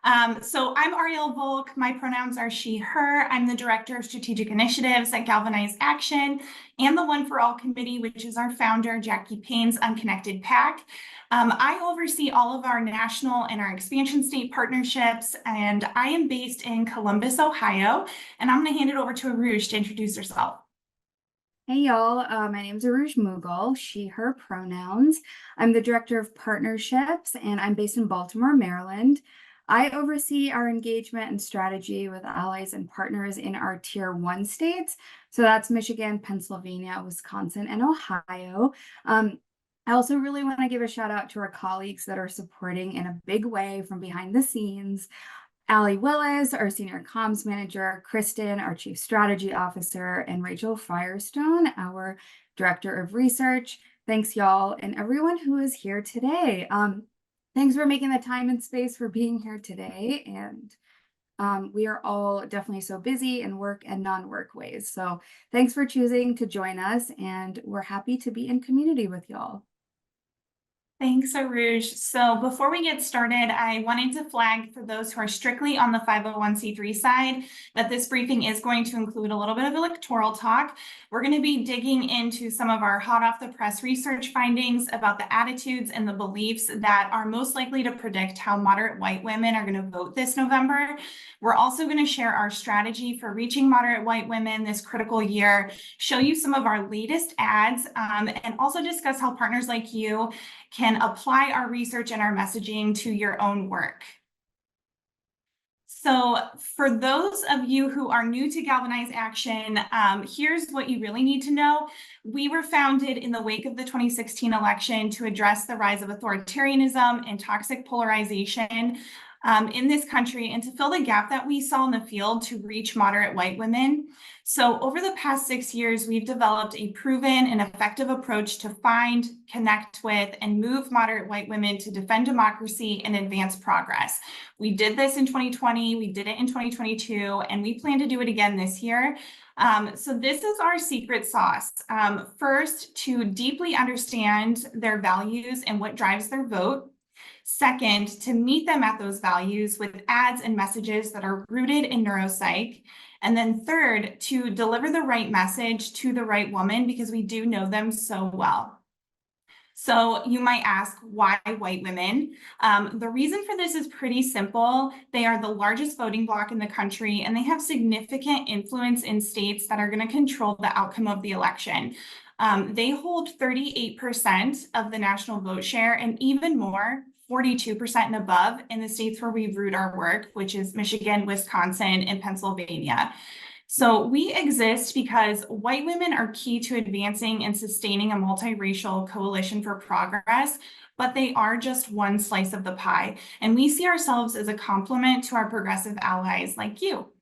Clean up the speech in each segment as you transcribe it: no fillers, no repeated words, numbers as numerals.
So I'm Ariel Volk. My pronouns are she, her. I'm the Director of Strategic Initiatives at Galvanize Action and the One for All Committee, which is our founder, Jackie Payne's Unconnected PAC. I oversee all of our national and our expansion state partnerships, and I am based in Columbus, Ohio. And I'm going to hand it over to Aruj to introduce herself. Hey y'all, my name is Aruj Mughal, she, her pronouns. I'm the Director of Partnerships and I'm based in Baltimore, Maryland. I oversee our engagement and strategy with allies and partners in our Tier 1 states. So that's Michigan, Pennsylvania, Wisconsin, and Ohio. I also really want to give a shout out to our colleagues that are supporting in a big way from behind the scenes. Allie Willis, our Senior Comms Manager, Kristen, our Chief Strategy Officer, and Rachel Firestone, our Director of Research. Thanks, y'all, and everyone who is here today. Thanks for making the time and space for being here today. And we are all definitely so busy in work and non-work ways. So thanks for choosing to join us, and we're happy to be in community with y'all. Thanks, Aruj. So before we get started, I wanted to flag for those who are strictly on the 501c3 side that this briefing is going to include a little bit of electoral talk. We're going to be digging into some of our hot off the press research findings about the attitudes and the beliefs that are most likely to predict how moderate white women are going to vote this November. We're also going to share our strategy for reaching moderate white women this critical year, show you some of our latest ads, and also discuss how partners like you can apply our research and our messaging to your own work. So for those of you who are new to Galvanize Action, here's what you really need to know. We were founded in the wake of the 2016 election to address the rise of authoritarianism and toxic polarization in this country and to fill the gap that we saw in the field to reach moderate white women. So over the past 6 years, we've developed a proven and effective approach to find, connect with, and move moderate white women to defend democracy and advance progress. We did this in 2020, we did it in 2022, and we plan to do it again this year. So this is our secret sauce. First, to deeply understand their values and what drives their vote. Second, to meet them at those values with ads and messages that are rooted in neuropsych. And then third, to deliver the right message to the right woman because we do know them so well. So you might ask, why white women? The reason for this is pretty simple. They are the largest voting bloc in the country, and they have significant influence in states that are going to control the outcome of the election. They hold 38% of the national vote share and even more, 42% and above in the states where we root our work, which is Michigan, Wisconsin, and Pennsylvania. So we exist because white women are key to advancing and sustaining a multiracial coalition for progress, but they are just one slice of the pie. And we see ourselves as a complement to our progressive allies like you.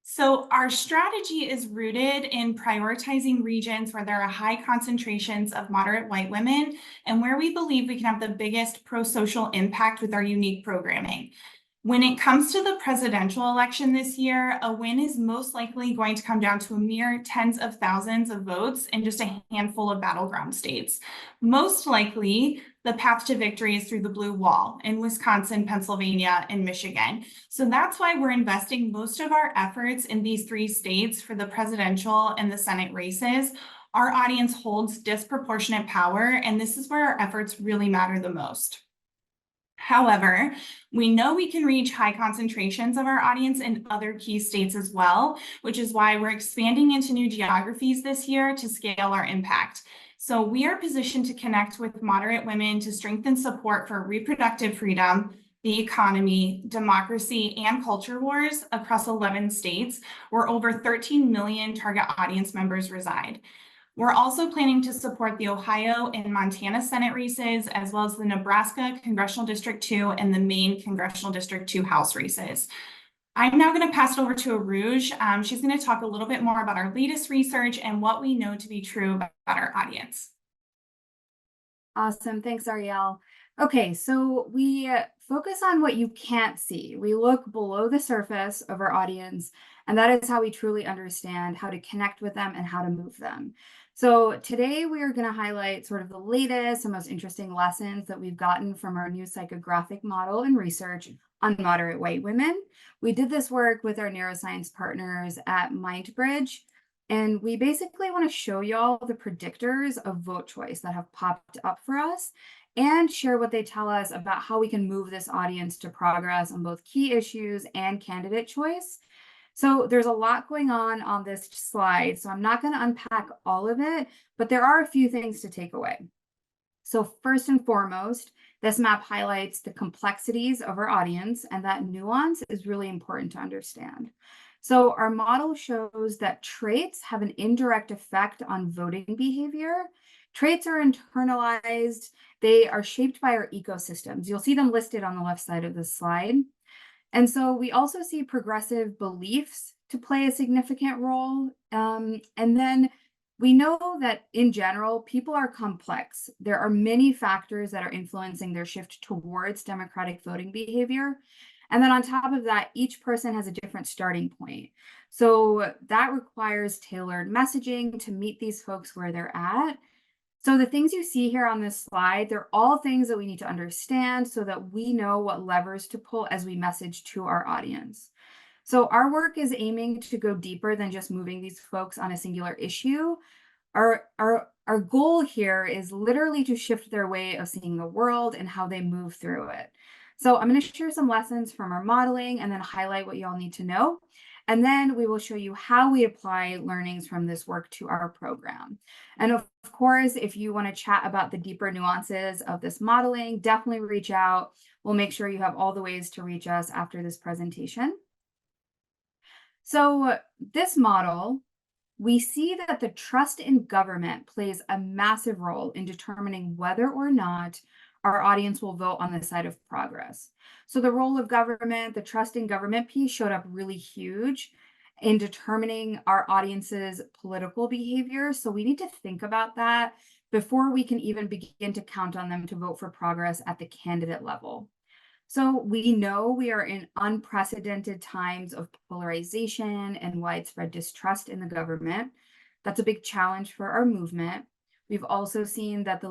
So our strategy is rooted in prioritizing regions where there are high concentrations of moderate white women and where we believe we can have the biggest pro-social impact with our unique programming. When it comes to the presidential election this year, a win is most likely going to come down to a mere tens of thousands of votes in just a handful of battleground states. Most likely, the path to victory is through the blue wall in Wisconsin, Pennsylvania, and Michigan. So that's why we're investing most of our efforts in these 3 states for the presidential and the Senate races. Our audience holds disproportionate power, and this is where our efforts really matter the most. However, we know we can reach high concentrations of our audience in other key states as well, which is why we're expanding into new geographies this year to scale our impact. So we are positioned to connect with moderate women to strengthen support for reproductive freedom, the economy, democracy, and culture wars across 11 states, where over 13 million target audience members reside. We're also planning to support the Ohio and Montana Senate races, as well as the Nebraska Congressional District 2 and the Maine Congressional District 2 House races. I'm now going to pass it over to Aruj. She's going to talk a little bit more about our latest research and what we know to be true about our audience. Awesome. Thanks, Ariel. Okay, so we focus on what you can't see. We look below the surface of our audience, and that is how we truly understand how to connect with them and how to move them. So today we are going to highlight sort of the latest and most interesting lessons that we've gotten from our new psychographic model and research on moderate white women. We did this work with our neuroscience partners at MindBridge, and we basically want to show y'all the predictors of vote choice that have popped up for us and share what they tell us about how we can move this audience to progress on both key issues and candidate choice. So there's a lot going on this slide, so I'm not going to unpack all of it, but there are a few things to take away. So first and foremost, this map highlights the complexities of our audience, and that nuance is really important to understand. So our model shows that traits have an indirect effect on voting behavior. Traits are internalized. They are shaped by our ecosystems. You'll see them listed on the left side of this slide. And so we also see progressive beliefs to play a significant role. And then we know that in general, people are complex. There are many factors that are influencing their shift towards democratic voting behavior. And then on top of that, each person has a different starting point. So that requires tailored messaging to meet these folks where they're at. So the things you see here on this slide, they're all things that we need to understand so that we know what levers to pull as we message to our audience. So our work is aiming to go deeper than just moving these folks on a singular issue. Our goal here is literally to shift their way of seeing the world and how they move through it. So I'm going to share some lessons from our modeling and then highlight what you all need to know. And then we will show you how we apply learnings from this work to our program. And of course, if you want to chat about the deeper nuances of this modeling, definitely reach out. We'll make sure you have all the ways to reach us after this presentation. So this model, we see that the trust in government plays a massive role in determining whether or not our audience will vote on the side of progress. So the role of government, the trust in government piece showed up really huge in determining our audience's political behavior. So we need to think about that before we can even begin to count on them to vote for progress at the candidate level. So we know we are in unprecedented times of polarization and widespread distrust in the government. That's a big challenge for our movement. We've also seen that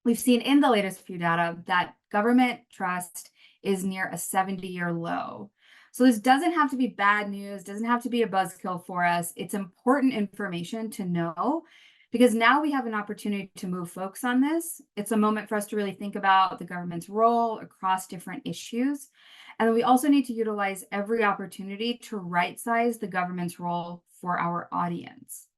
we've seen in the latest Pew data that government trust is near a 70-year low. So this doesn't have to be bad news, doesn't have to be a buzzkill for us. It's important information to know because now we have an opportunity to move folks on this. It's a moment for us to really think about the government's role across different issues. And we also need to utilize every opportunity to right-size the government's role for our audience.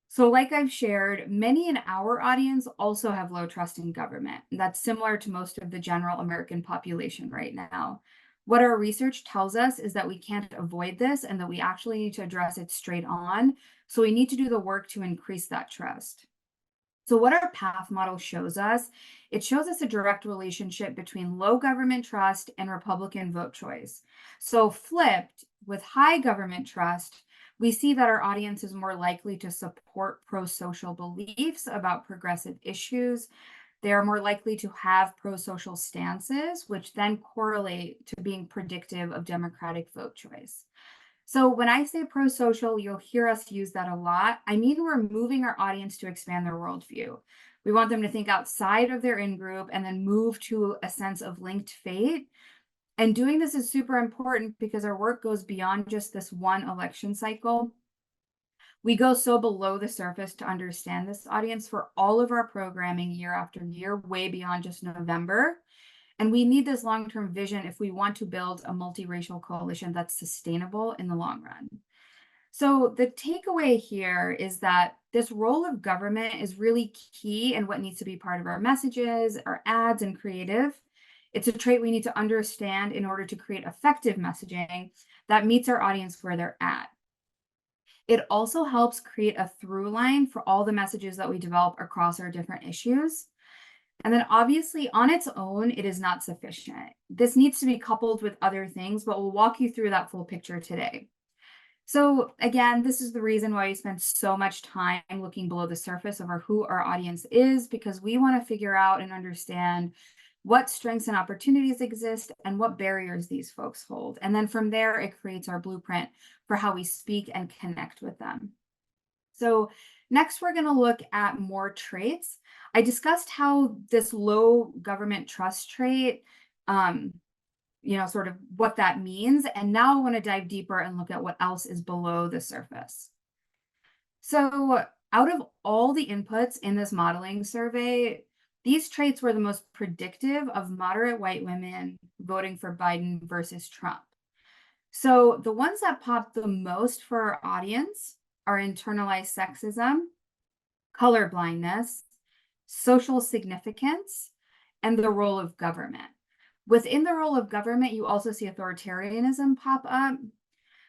So like I've shared, many in our audience also have low trust in government. That's similar to most of the general American population right now. What our research tells us is that we can't avoid this and that we actually need to address it straight on. So we need to do the work to increase that trust. So what our PATH model shows us, it shows us a direct relationship between low government trust and Republican vote choice. So flipped, with high government trust, we see that our audience is more likely to support pro-social beliefs about progressive issues. They are more likely to have pro-social stances, which then correlate to being predictive of democratic vote choice. So when I say pro-social, you'll hear us use that a lot. I mean, we're moving our audience to expand their worldview. We want them to think outside of their in-group and then move to a sense of linked fate. And doing this is super important because our work goes beyond just this one election cycle. We go so below the surface to understand this audience for all of our programming year after year, way beyond just November. And we need this long-term vision if we want to build a multiracial coalition that's sustainable in the long run. So the takeaway here is that this role of government is really key in what needs to be part of our messages, our ads, and creative. It's a trait we need to understand in order to create effective messaging that meets our audience where they're at. It also helps create a through line for all the messages that we develop across our different issues. And then obviously on its own, it is not sufficient. This needs to be coupled with other things, but we'll walk you through that full picture today. So again, this is the reason why we spend so much time looking below the surface of who our audience is, because we want to figure out and understand what strengths and opportunities exist and what barriers these folks hold. And then from there, it creates our blueprint for how we speak and connect with them. So next, we're going to look at more traits. I discussed how this low government trust trait, sort of what that means. And now I want to dive deeper and look at what else is below the surface. So out of all the inputs in this modeling survey, these traits were the most predictive of moderate white women voting for Biden versus Trump. So the ones that popped the most for our audience are internalized sexism, colorblindness, social significance, and the role of government. Within the role of government, you also see authoritarianism pop up.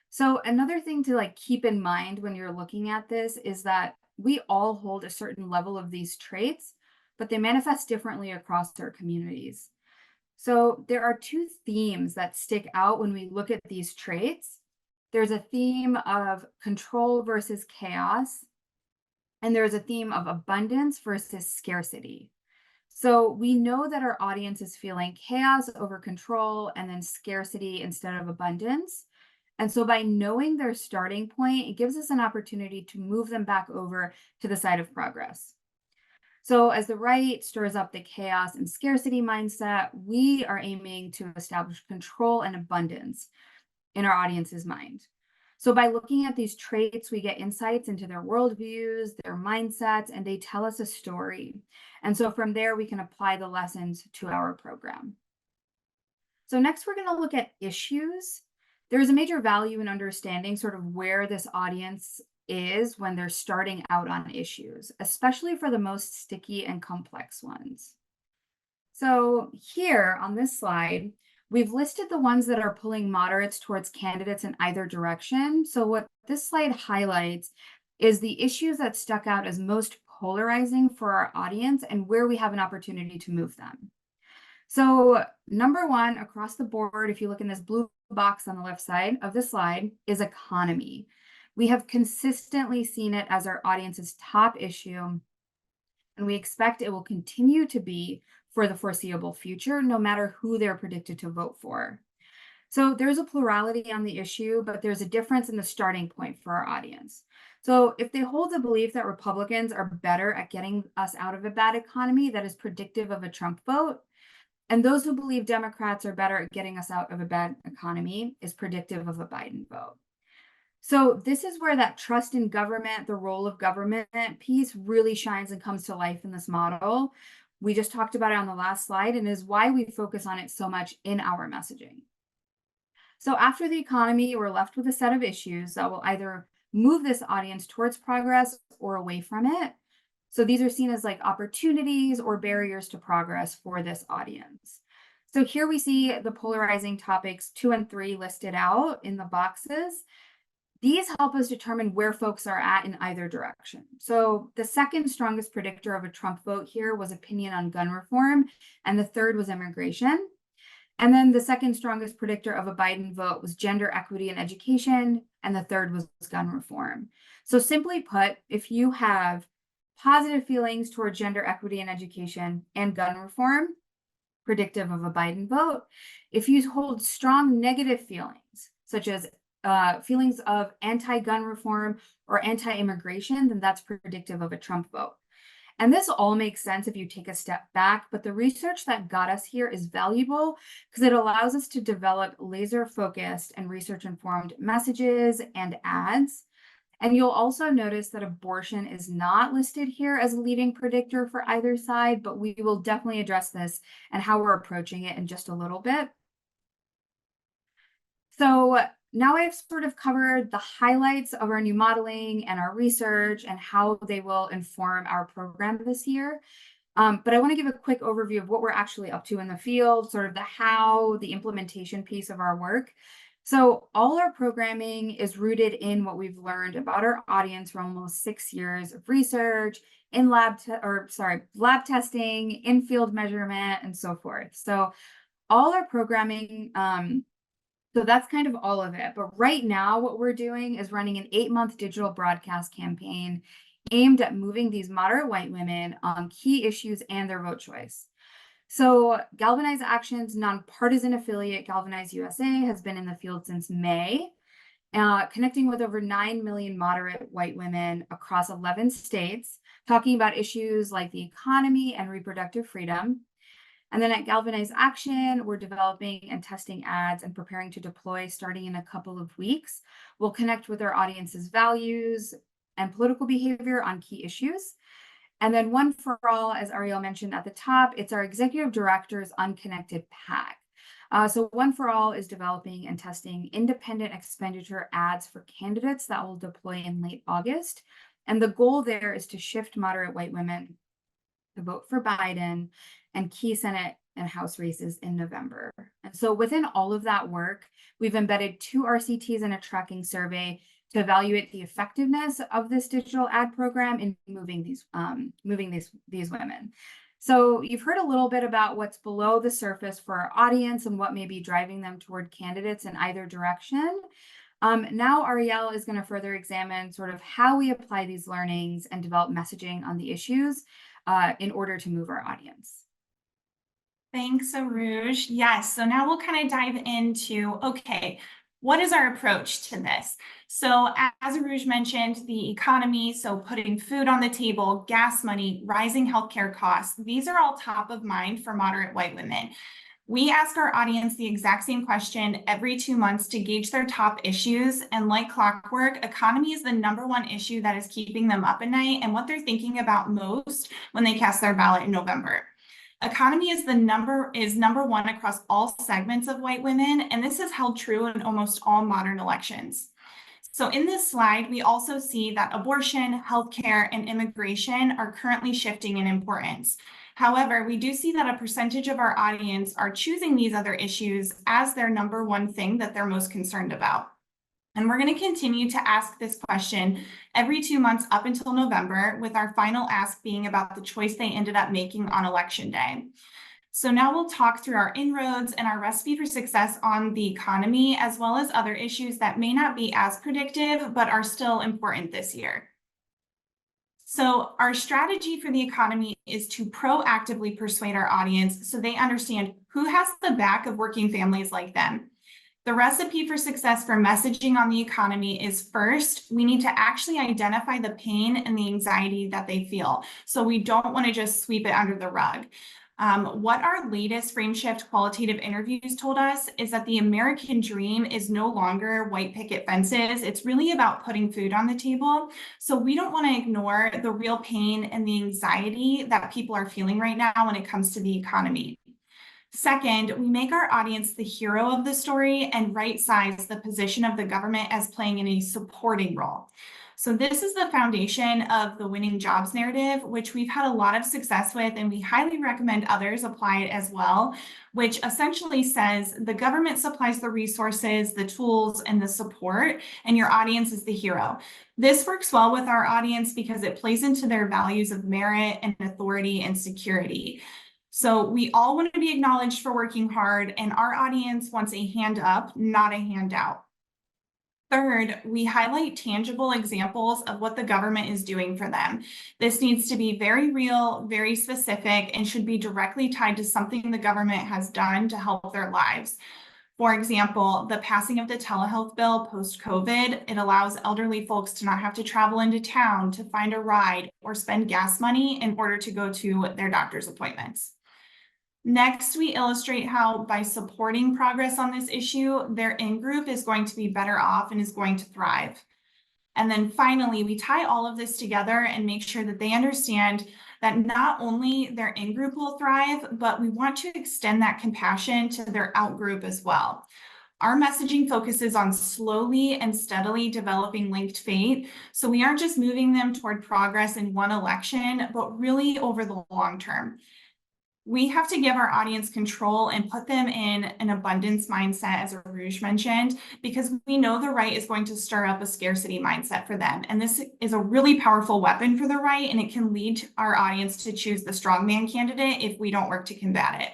So another thing to keep in mind when you're looking at this is that we all hold a certain level of these traits, but they manifest differently across our communities. So there are two themes that stick out when we look at these traits. There's a theme of control versus chaos, and there's a theme of abundance versus scarcity. So we know that our audience is feeling chaos over control and then scarcity instead of abundance. And so by knowing their starting point, it gives us an opportunity to move them back over to the side of progress. So as the right stirs up the chaos and scarcity mindset, we are aiming to establish control and abundance in our audience's mind. So by looking at these traits, we get insights into their worldviews, their mindsets, and they tell us a story. And so from there, we can apply the lessons to our program. So next, we're going to look at issues. There's a major value in understanding sort of where this audience is when they're starting out on issues, especially for the most sticky and complex ones. So here on this slide, we've listed the ones that are pulling moderates towards candidates in either direction. So what this slide highlights is the issues that stuck out as most polarizing for our audience and where we have an opportunity to move them. So number one, across the board, if you look in this blue box on the left side of the slide, is economy. We have consistently seen it as our audience's top issue, and we expect it will continue to be for the foreseeable future, no matter who they're predicted to vote for. So there's a plurality on the issue, but there's a difference in the starting point for our audience. So if they hold the belief that Republicans are better at getting us out of a bad economy that is predictive of a Trump vote, and those who believe Democrats are better at getting us out of a bad economy is predictive of a Biden vote. So this is where that trust in government, the role of government piece really shines and comes to life in this model. We just talked about it on the last slide and is why we focus on it so much in our messaging. So after the economy, we're left with a set of issues that will either move this audience towards progress or away from it. So these are seen as opportunities or barriers to progress for this audience. So here we see the polarizing topics 2 and 3 listed out in the boxes. These help us determine where folks are at in either direction. So the second strongest predictor of a Trump vote here was opinion on gun reform, and the third was immigration. And then the second strongest predictor of a Biden vote was gender equity and education, and the third was gun reform. So simply put, if you have positive feelings toward gender equity and education and gun reform, predictive of a Biden vote. If you hold strong negative feelings, such as feelings of anti-gun reform or anti-immigration, then that's predictive of a Trump vote. And this all makes sense if you take a step back, but the research that got us here is valuable because it allows us to develop laser-focused and research-informed messages and ads. And you'll also notice that abortion is not listed here as a leading predictor for either side, but we will definitely address this and how we're approaching it in just a little bit. So now I've sort of covered the highlights of our new modeling and our research and how they will inform our program this year. But I want to give a quick overview of what we're actually up to in the field, sort of the how, the implementation piece of our work. So all our programming is rooted in what we've learned about our audience for almost 6 years of research, in lab testing, in-field measurement, and so forth. So all our programming, so that's kind of all of it. But right now, what we're doing is running an 8-month digital broadcast campaign aimed at moving these moderate white women on key issues and their vote choice. So Galvanize Action's nonpartisan affiliate, Galvanize USA, has been in the field since May. connecting with over 9 million moderate white women across 11 states, talking about issues like the economy and reproductive freedom. And then at Galvanize Action, we're developing and testing ads and preparing to deploy starting in a couple of weeks. We'll connect with our audience's values and political behavior on key issues. And then One for All, as Ariel mentioned at the top, it's our executive director's unconnected PAC. So One for All is developing and testing independent expenditure ads for candidates that will deploy in late August. And the goal there is to shift moderate white women to vote for Biden and key Senate and House races in November. And so within all of that work, we've embedded 2 RCTs in a tracking survey to evaluate the effectiveness of this digital ad program in moving these women. So you've heard a little bit about what's below the surface for our audience and what may be driving them toward candidates in either direction. Now Ariel is going to further examine sort of how we apply these learnings and develop messaging on the issues in order to move our audience. Thanks, Aruj. Yes, so now we'll kind of dive into, okay, what is our approach to this? So as Aruj mentioned, the economy, so putting food on the table, gas money, rising healthcare costs, these are all top of mind for moderate white women. We ask our audience the exact same question every 2 months to gauge their top issues. And like clockwork, economy is the #1 issue that is keeping them up at night and what they're thinking about most when they cast their ballot in November. Economy is #1 across all segments of white women, and this is held true in almost all modern elections. So in this slide, we also see that abortion, healthcare, and immigration are currently shifting in importance. However, we do see that a percentage of our audience are choosing these other issues as their #1 thing that they're most concerned about. And we're going to continue to ask this question every 2 months up until November, with our final ask being about the choice they ended up making on election day. So now we'll talk through our inroads and our recipe for success on the economy, as well as other issues that may not be as predictive, but are still important this year. So our strategy for the economy is to proactively persuade our audience so they understand who has the back of working families like them. The recipe for success for messaging on the economy is, first, we need to actually identify the pain and the anxiety that they feel. So we don't want to just sweep it under the rug. What our latest Frameshift qualitative interviews told us is that the American dream is no longer white picket fences. It's really about putting food on the table. So we don't want to ignore the real pain and the anxiety that people are feeling right now when it comes to the economy. Second, we make our audience the hero of the story and right-size the position of the government as playing in a supporting role. So this is the foundation of the winning jobs narrative, which we've had a lot of success with, and we highly recommend others apply it as well, which essentially says the government supplies the resources, the tools, and the support, and your audience is the hero. This works well with our audience because it plays into their values of merit and authority and security. So we all want to be acknowledged for working hard, and our audience wants a hand up, not a handout. Third, we highlight tangible examples of what the government is doing for them. This needs to be very real, very specific, and should be directly tied to something the government has done to help their lives. For example, the passing of the telehealth bill post-COVID, it allows elderly folks to not have to travel into town to find a ride or spend gas money in order to go to their doctor's appointments. Next, we illustrate how by supporting progress on this issue, their in-group is going to be better off and is going to thrive. And then finally, we tie all of this together and make sure that they understand that not only their in-group will thrive, but we want to extend that compassion to their out-group as well. Our messaging focuses on slowly and steadily developing linked fate. So we aren't just moving them toward progress in one election, but really over the long term. We have to give our audience control and put them in an abundance mindset, as Aruj mentioned, because we know the right is going to stir up a scarcity mindset for them. And this is a really powerful weapon for the right, and it can lead our audience to choose the strongman candidate if we don't work to combat it.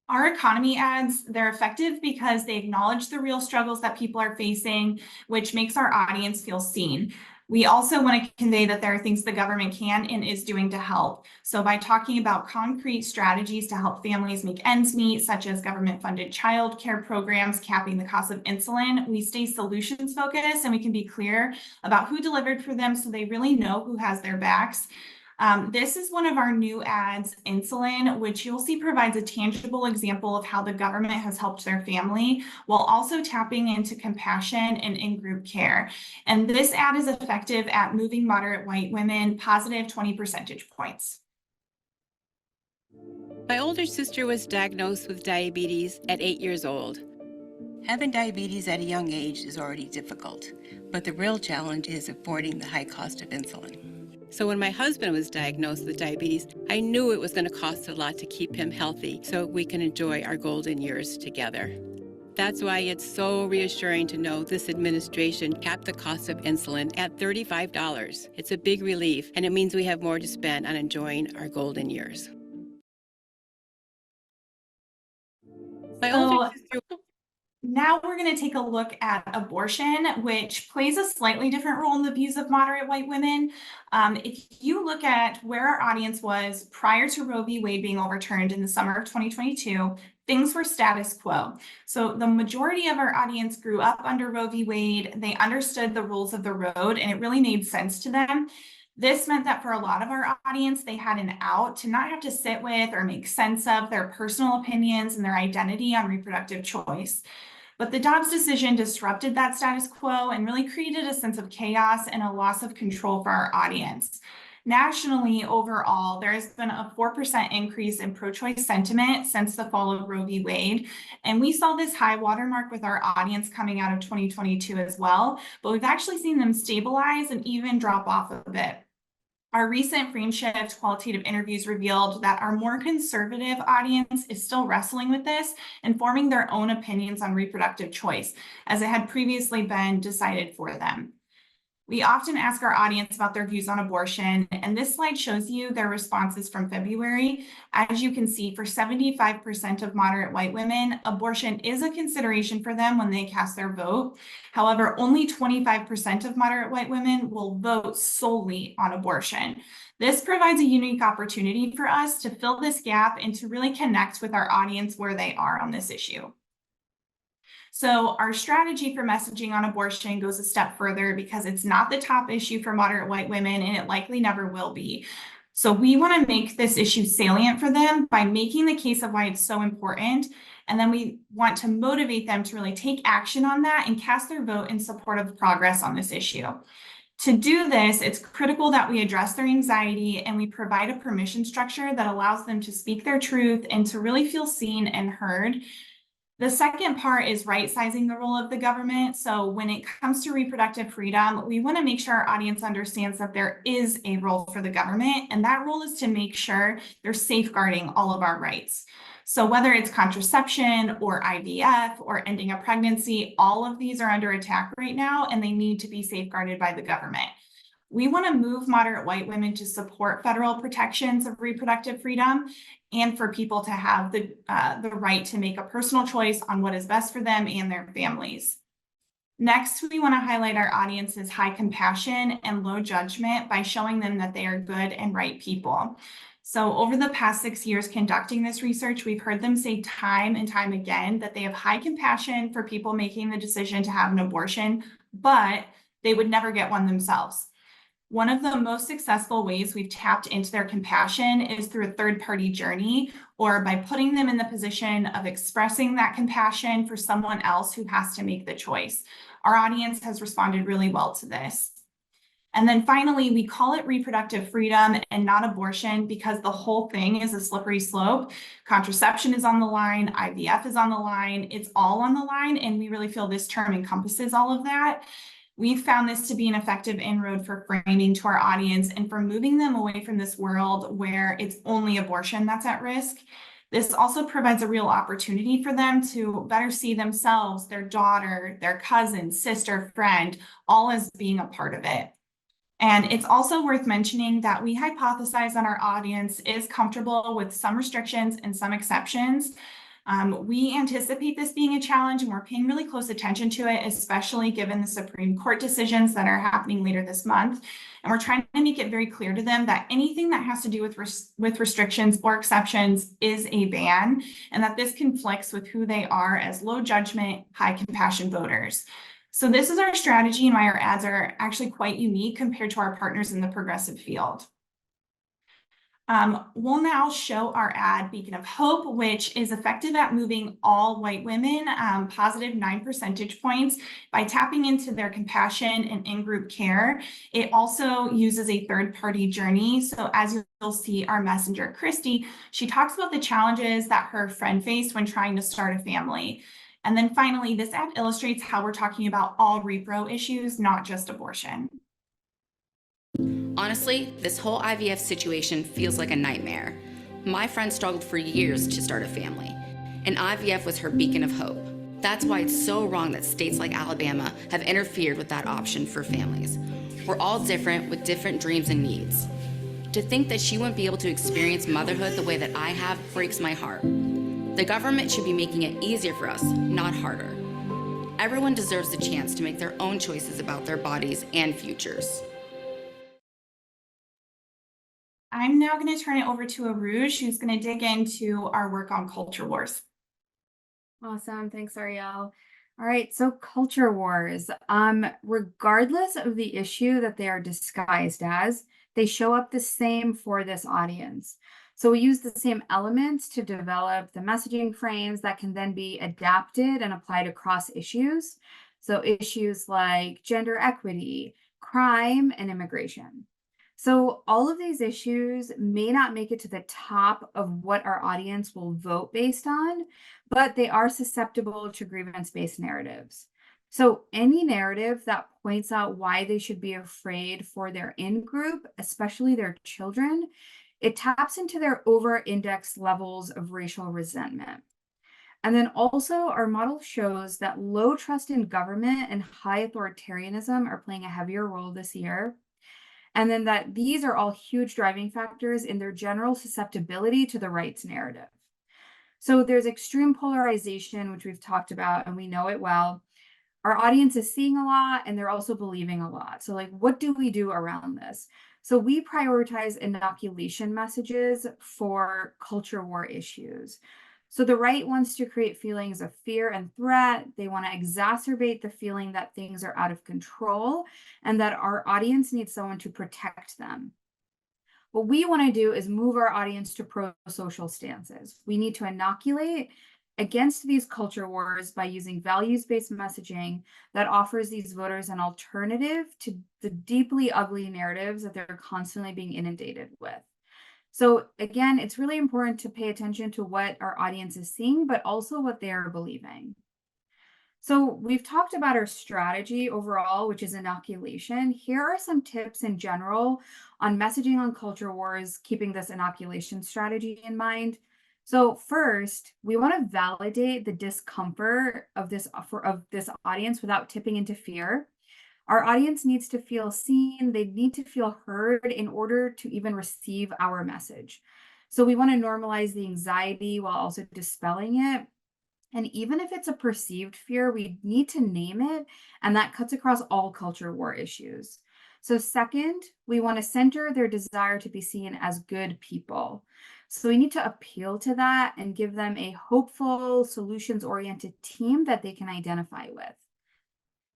Our economy ads, they're effective because they acknowledge the real struggles that people are facing, which makes our audience feel seen. We also want to convey that there are things the government can and is doing to help. So by talking about concrete strategies to help families make ends meet, such as government-funded childcare programs, capping the cost of insulin, we stay solutions focused and we can be clear about who delivered for them so they really know who has their backs. This is one of our new ads, insulin, which you'll see provides a tangible example of how the government has helped their family while also tapping into compassion and in-group care. And this ad is effective at moving moderate white women positive 20 percentage points. My older sister was diagnosed with diabetes at 8 years old. Having diabetes at a young age is already difficult, but the real challenge is affording the high cost of insulin. So when my husband was diagnosed with diabetes, I knew it was going to cost a lot to keep him healthy so we can enjoy our golden years together. That's why it's so reassuring to know this administration capped the cost of insulin at $35. It's a big relief, and it means we have more to spend on enjoying our golden years. My older sister. Now we're going to take a look at abortion, which plays a slightly different role in the views of moderate white women. If you look at where our audience was prior to Roe v. Wade being overturned in the summer of 2022, things were status quo. So the majority of our audience grew up under Roe v. Wade. They understood the rules of the road, and it really made sense to them. This meant that for a lot of our audience, they had an out to not have to sit with or make sense of their personal opinions and their identity on reproductive choice. But the Dobbs decision disrupted that status quo and really created a sense of chaos and a loss of control for our audience. Nationally, overall, there has been a 4% increase in pro-choice sentiment since the fall of Roe v. Wade. And we saw this high watermark with our audience coming out of 2022 as well, but we've actually seen them stabilize and even drop off a bit. Our recent Frame Shift qualitative interviews revealed that our more conservative audience is still wrestling with this and forming their own opinions on reproductive choice, as it had previously been decided for them. We often ask our audience about their views on abortion, and this slide shows you their responses from February. As you can see, for 75% of moderate white women, abortion is a consideration for them when they cast their vote. However, only 25% of moderate white women will vote solely on abortion. This provides a unique opportunity for us to fill this gap and to really connect with our audience where they are on this issue. So our strategy for messaging on abortion goes a step further because it's not the top issue for moderate white women, and it likely never will be. So we want to make this issue salient for them by making the case of why it's so important. And then we want to motivate them to really take action on that and cast their vote in support of progress on this issue. To do this, it's critical that we address their anxiety and we provide a permission structure that allows them to speak their truth and to really feel seen and heard. The second part is right-sizing the role of the government. So when it comes to reproductive freedom, we want to make sure our audience understands that there is a role for the government, and that role is to make sure they're safeguarding all of our rights. So whether it's contraception or IVF or ending a pregnancy, all of these are under attack right now, and they need to be safeguarded by the government. We want to move moderate white women to support federal protections of reproductive freedom and for people to have the right to make a personal choice on what is best for them and their families. Next, we want to highlight our audience's high compassion and low judgment by showing them that they are good and right people. So over the past 6 years conducting this research, we've heard them say time and time again that they have high compassion for people making the decision to have an abortion, but they would never get one themselves. One of the most successful ways we've tapped into their compassion is through a third-party journey, or by putting them in the position of expressing that compassion for someone else who has to make the choice. Our audience has responded really well to this. And then finally, we call it reproductive freedom and not abortion because the whole thing is a slippery slope. Contraception is on the line, IVF is on the line, it's all on the line, and we really feel this term encompasses all of that. We've found this to be an effective inroad for framing to our audience and for moving them away from this world where it's only abortion that's at risk. This also provides a real opportunity for them to better see themselves, their daughter, their cousin, sister, friend, all as being a part of it. And it's also worth mentioning that we hypothesize that our audience is comfortable with some restrictions and some exceptions. We anticipate this being a challenge and we're paying really close attention to it, especially given the Supreme Court decisions that are happening later this month. And we're trying to make it very clear to them that anything that has to do with restrictions or exceptions is a ban, and that this conflicts with who they are as low judgment, high compassion voters. So this is our strategy and why our ads are actually quite unique compared to our partners in the progressive field. We'll now show our ad Beacon of Hope, which is effective at moving all white women positive 9 percentage points by tapping into their compassion and in-group care. It also uses a third-party journey. So as you'll see, our messenger, Christy, she talks about the challenges that her friend faced when trying to start a family. And then finally, this ad illustrates how we're talking about all repro issues, not just abortion. Honestly, this whole IVF situation feels like a nightmare. My friend struggled for years to start a family, and IVF was her beacon of hope. That's why it's so wrong that states like Alabama have interfered with that option for families. We're all different with different dreams and needs. To think that she wouldn't be able to experience motherhood the way that I have breaks my heart. The government should be making it easier for us, not harder. Everyone deserves the chance to make their own choices about their bodies and futures. I'm now going to turn it over to Aruj, who's going to dig into our work on culture wars. Awesome. Thanks, Ariel. All right, so culture wars. Regardless of the issue that they are disguised as, they show up the same for this audience. So we use the same elements to develop the messaging frames that can then be adapted and applied across issues. So issues like gender equity, crime, and immigration. So all of these issues may not make it to the top of what our audience will vote based on, but they are susceptible to grievance-based narratives. So any narrative that points out why they should be afraid for their in-group, especially their children, it taps into their over-indexed levels of racial resentment. And then also our model shows that low trust in government and high authoritarianism are playing a heavier role this year. And then that these are all huge driving factors in their general susceptibility to the rights narrative. So there's extreme polarization, which we've talked about, and we know it well. Our audience is seeing a lot and they're also believing a lot. So like, what do we do around this? So we prioritize inoculation messages for culture war issues. So the right wants to create feelings of fear and threat. They want to exacerbate the feeling that things are out of control and that our audience needs someone to protect them. What we want to do is move our audience to pro-social stances. We need to inoculate against these culture wars by using values-based messaging that offers these voters an alternative to the deeply ugly narratives that they're constantly being inundated with. So again, it's really important to pay attention to what our audience is seeing, but also what they are believing. So we've talked about our strategy overall, which is inoculation. Here are some tips in general on messaging on culture wars, keeping this inoculation strategy in mind. So first, we want to validate the discomfort of this audience without tipping into fear. Our audience needs to feel seen. They need to feel heard in order to even receive our message. So we want to normalize the anxiety while also dispelling it. And even if it's a perceived fear, we need to name it, and that cuts across all culture war issues. So second, we want to center their desire to be seen as good people. So we need to appeal to that and give them a hopeful, solutions-oriented team that they can identify with.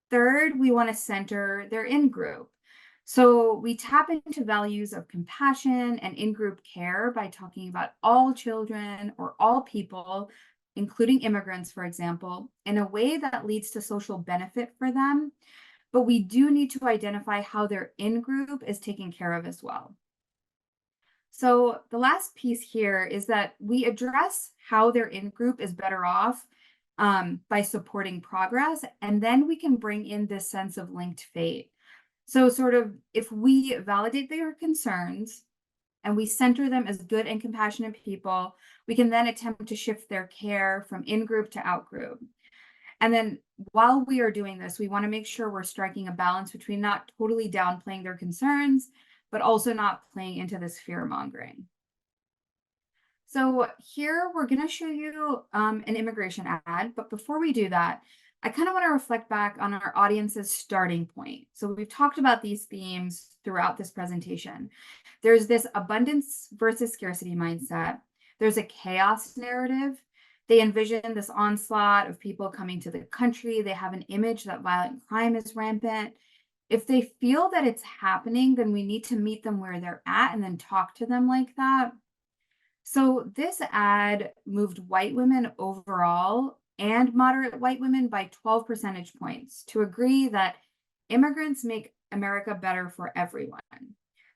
Third, we want to center their in-group. So we tap into values of compassion and in-group care by talking about all children or all people, including immigrants, for example, in a way that leads to social benefit for them. But we do need to identify how their in-group is taken care of as well. So the last piece here is that we address how their in-group is better off by supporting progress, and then we can bring in this sense of linked fate. So sort of if we validate their concerns and we center them as good and compassionate people, we can then attempt to shift their care from in-group to out-group. And then while we are doing this, we want to make sure we're striking a balance between not totally downplaying their concerns, but also not playing into this fear mongering. So here we're going to show you an immigration ad, but before we do that, I kind of want to reflect back on our audience's starting point. So we've talked about these themes throughout this presentation. There's this abundance versus scarcity mindset. There's a chaos narrative. They envision this onslaught of people coming to the country. They have an image that violent crime is rampant. If they feel that it's happening, then we need to meet them where they're at and then talk to them like that. So this ad moved white women overall and moderate white women by 12 percentage points to agree that immigrants make America better for everyone.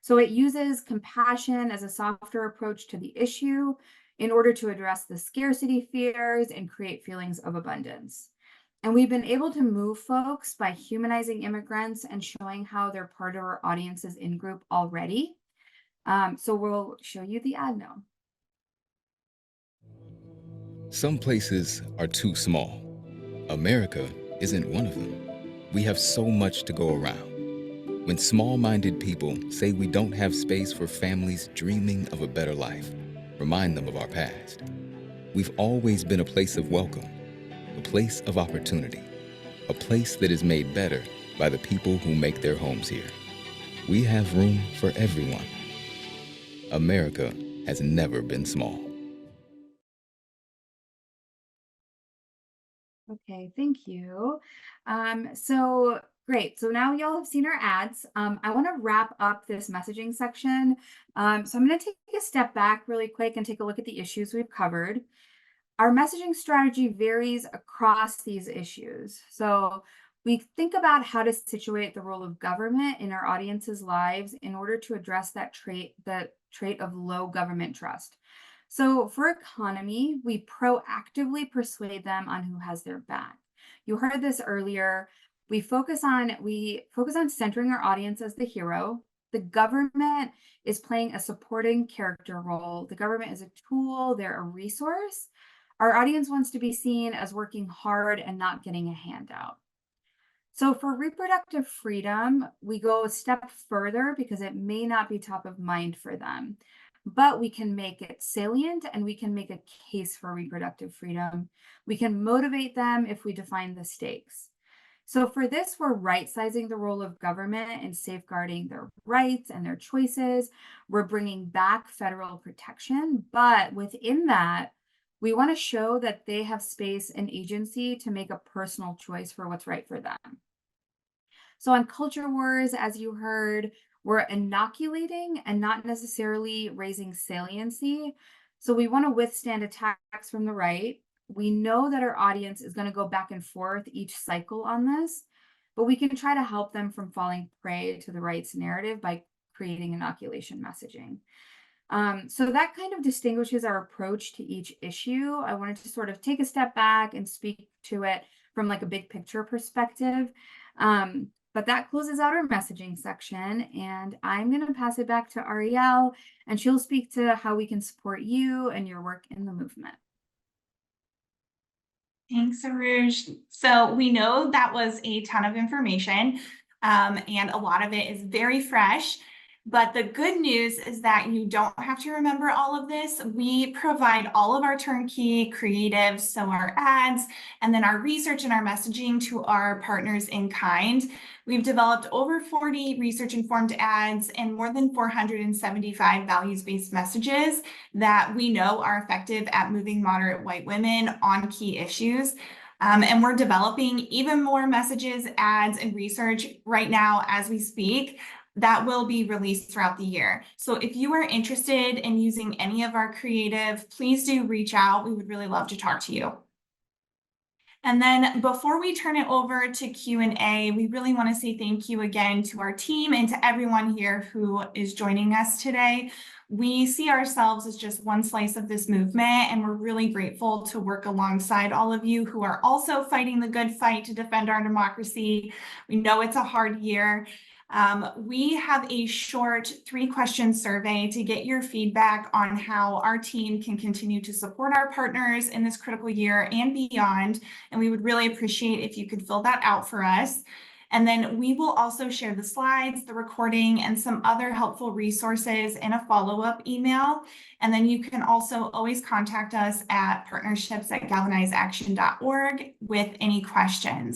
So it uses compassion as a softer approach to the issue in order to address the scarcity fears and create feelings of abundance. And we've been able to move folks by humanizing immigrants and showing how they're part of our audience's in-group already. So we'll show you the ad now. Some places are too small. America isn't one of them. We have so much to go around. When small-minded people say we don't have space for families dreaming of a better life, remind them of our past. We've always been a place of welcome, a place of opportunity, a place that is made better by the people who make their homes here. We have room for everyone. America has never been small. Okay, thank you. So great. So now y'all have seen our ads. I want to wrap up this messaging section. So I'm going to take a step back really quick and take a look at the issues we've covered. Our messaging strategy varies across these issues. So we think about how to situate the role of government in our audience's lives in order to address that trait of low government trust. So for economy, we proactively persuade them on who has their back. You heard this earlier. We focus on centering our audience as the hero. The government is playing a supporting character role. The government is a tool, they're a resource. Our audience wants to be seen as working hard and not getting a handout. So for reproductive freedom, we go a step further because it may not be top of mind for them, but we can make it salient and we can make a case for reproductive freedom. We can motivate them if we define the stakes. So for this, we're right-sizing the role of government in safeguarding their rights and their choices. We're bringing back federal protection, but within that, we want to show that they have space and agency to make a personal choice for what's right for them. So on culture wars, as you heard, we're inoculating and not necessarily raising saliency. So we want to withstand attacks from the right. We know that our audience is going to go back and forth each cycle on this, but we can try to help them from falling prey to the right's narrative by creating inoculation messaging. So that kind of distinguishes our approach to each issue. I wanted to sort of take a step back and speak to it from like a big picture perspective. But that closes out our messaging section, and I'm going to pass it back to Ariel, and she'll speak to how we can support you and your work in the movement. Thanks, Aruj. So we know that was a ton of information, and a lot of it is very fresh. But the good news is that you don't have to remember all of this. We provide all of our turnkey creatives, so our ads, and then our research and our messaging to our partners in kind. We've developed over 40 research-informed ads and more than 475 values-based messages that we know are effective at moving moderate white women on key issues. And we're developing even more messages, ads, and research right now as we speak that will be released throughout the year. So if you are interested in using any of our creative, please do reach out. We would really love to talk to you. And then before we turn it over to Q&A, we really want to say thank you again to our team and to everyone here who is joining us today. We see ourselves as just one slice of this movement, and we're really grateful to work alongside all of you who are also fighting the good fight to defend our democracy. We know it's a hard year. We have a short 3-question survey to get your feedback on how our team can continue to support our partners in this critical year and beyond. And we would really appreciate if you could fill that out for us. And then we will also share the slides, the recording, and some other helpful resources in a follow-up email. And then you can also always contact us at partnerships@galvanizeaction.org with any questions.